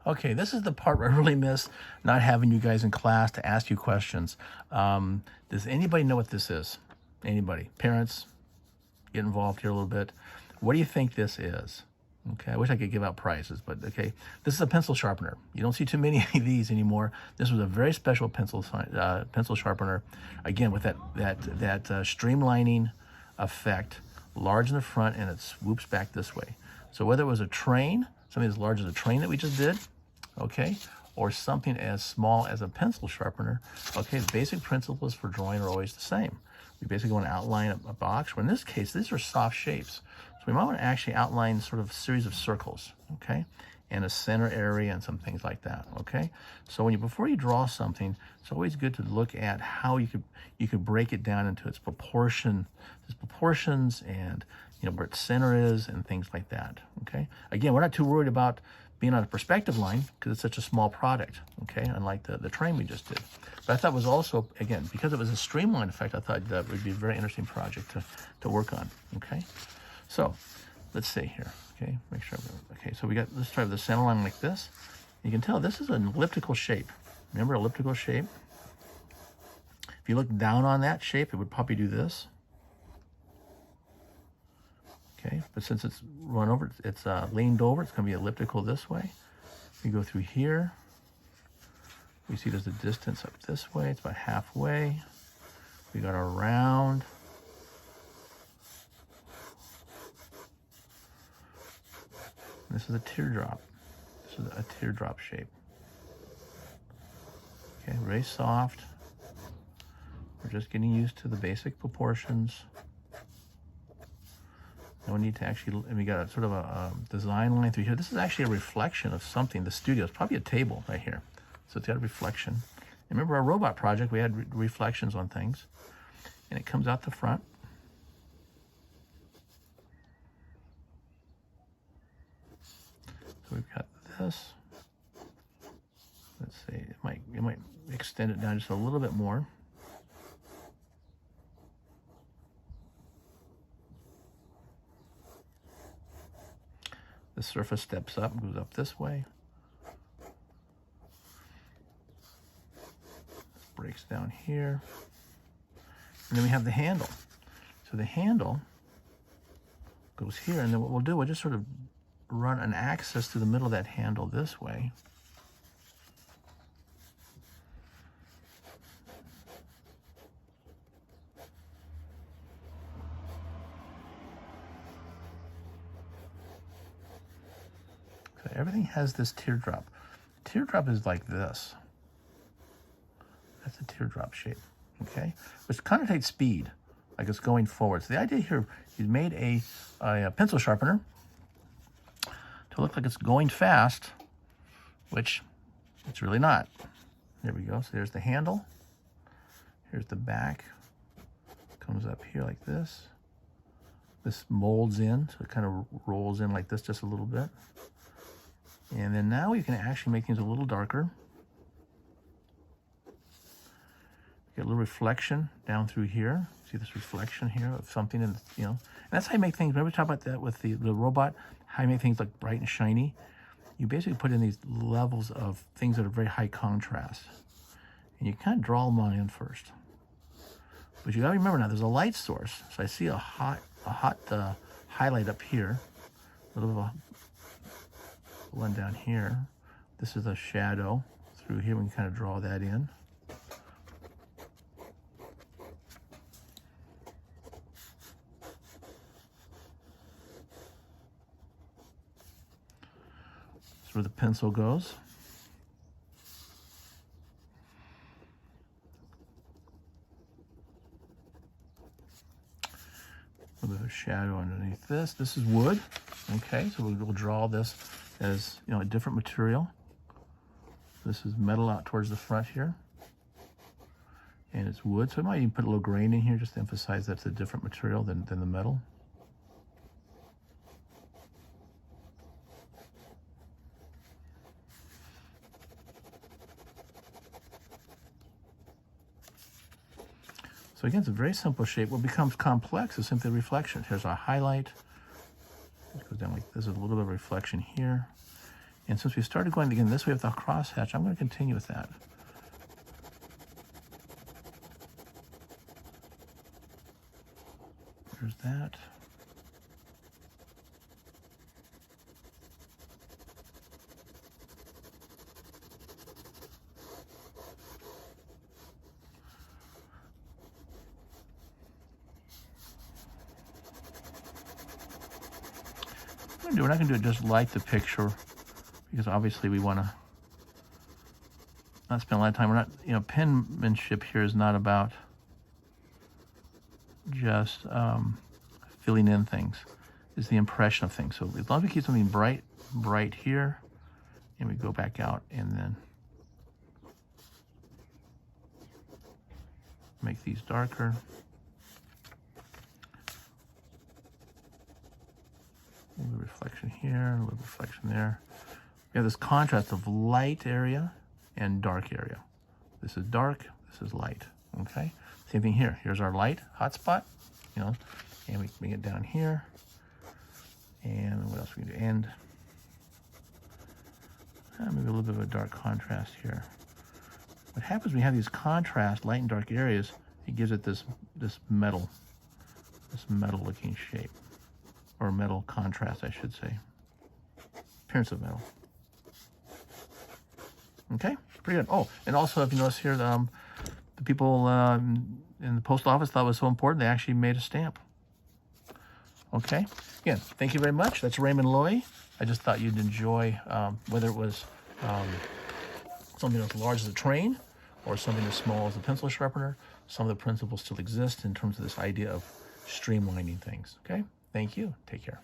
Okay, this is the part where I really miss not having you guys in class to ask you questions. Does anybody know what this is? Anybody? Parents, get involved here a little bit. What do you think this is? Okay, I wish I could give out prizes, but okay. This is a pencil sharpener. You don't see too many of these anymore. This was a very special pencil sharpener. Again, with that streamlining effect, large in the front, and it swoops back this way. So whether it was a train, something as large as a train that we just did, okay, or something as small as a pencil sharpener, okay, the basic principles for drawing are always the same. We basically want to outline a box, where in this case, these are soft shapes. So we might want to actually outline sort of a series of circles, okay, and a center area and some things like that, okay? So before you draw something, it's always good to look at how you could break it down into its proportions and, you know, where its center is and things like that, okay? Again, we're not too worried about being on a perspective line because it's such a small product, okay, unlike the train we just did. But I thought it was also, again, because it was a streamline effect, I thought that would be a very interesting project to work on, okay? So let's see here, okay, make sure, okay, so let's try with the center line like this. You can tell this is an elliptical shape. Remember elliptical shape? If you look down on that shape, it would probably do this. Okay, but since it's leaned over, it's going to be elliptical this way. We go through here. We see there's a distance up this way. It's about halfway. We got our round. This is a teardrop. This is a teardrop shape. Okay, very soft. We're just getting used to the basic proportions. And we need to actually, and we got a sort of a design line through here. This is actually a reflection of something. The studio is probably a table right here. So it's got a reflection. And remember our robot project, we had reflections on things. And it comes out the front. So we've got this. Let's see, it might extend it down just a little bit more. The surface steps up, goes up this way. Breaks down here. And then we have the handle. So the handle goes here, and then what we'll do, we'll just sort of run an axis through the middle of that handle this way. So everything has this teardrop. Teardrop is like this. That's a teardrop shape, okay? Which connotates speed, like it's going forward. So the idea here, you made a pencil sharpener to look like it's going fast, which it's really not. There we go. So there's the handle. Here's the back. Comes up here like this. This molds in, so it kind of rolls in like this just a little bit. And then now we can actually make things a little darker. Get a little reflection down through here. See this reflection here of something, and you know, and that's how you make things. Remember we talked about that with the robot, how you make things look bright and shiny. You basically put in these levels of things that are very high contrast, and you kind of draw them on in first. But you got to remember now, there's a light source. So I see a hot highlight up here, a little bit of a one down here. This is a shadow through here. We can kind of draw that in. That's where the pencil goes. A little bit of shadow underneath this. This is wood. Okay, so we'll draw this as, you know, a different material. This is metal out towards the front here. And it's wood, so I might even put a little grain in here just to emphasize that's a different material than the metal. So again, it's a very simple shape. What becomes complex is simply reflection. Here's our highlight. It goes down like this. There's a little bit of reflection here. And since we started going again this way with the crosshatch, I'm going to continue with that. There's that. We're not going to do it just like the picture, because obviously we want to not spend a lot of time. We're not, you know, penmanship here is not about just filling in things. It's the impression of things. So as long as we keep something bright here, and we go back out and then make these darker. A little reflection here, a little reflection there. We have this contrast of light area and dark area. This is dark, this is light, okay? Same thing here. Here's our light hotspot, you know, and we can bring it down here. And what else we can do? And maybe a little bit of a dark contrast here. What happens when we have these contrast, light and dark areas, it gives it this metal looking shape. Or metal contrast, I should say. Appearance of metal. Okay, pretty good. Oh, and also if you notice here, the people in the post office thought it was so important, they actually made a stamp. Okay, again, thank you very much. That's Raymond Loy. I just thought you'd enjoy, whether it was something as large as a train or something as small as a pencil sharpener, some of the principles still exist in terms of this idea of streamlining things. Okay, thank you. Take care.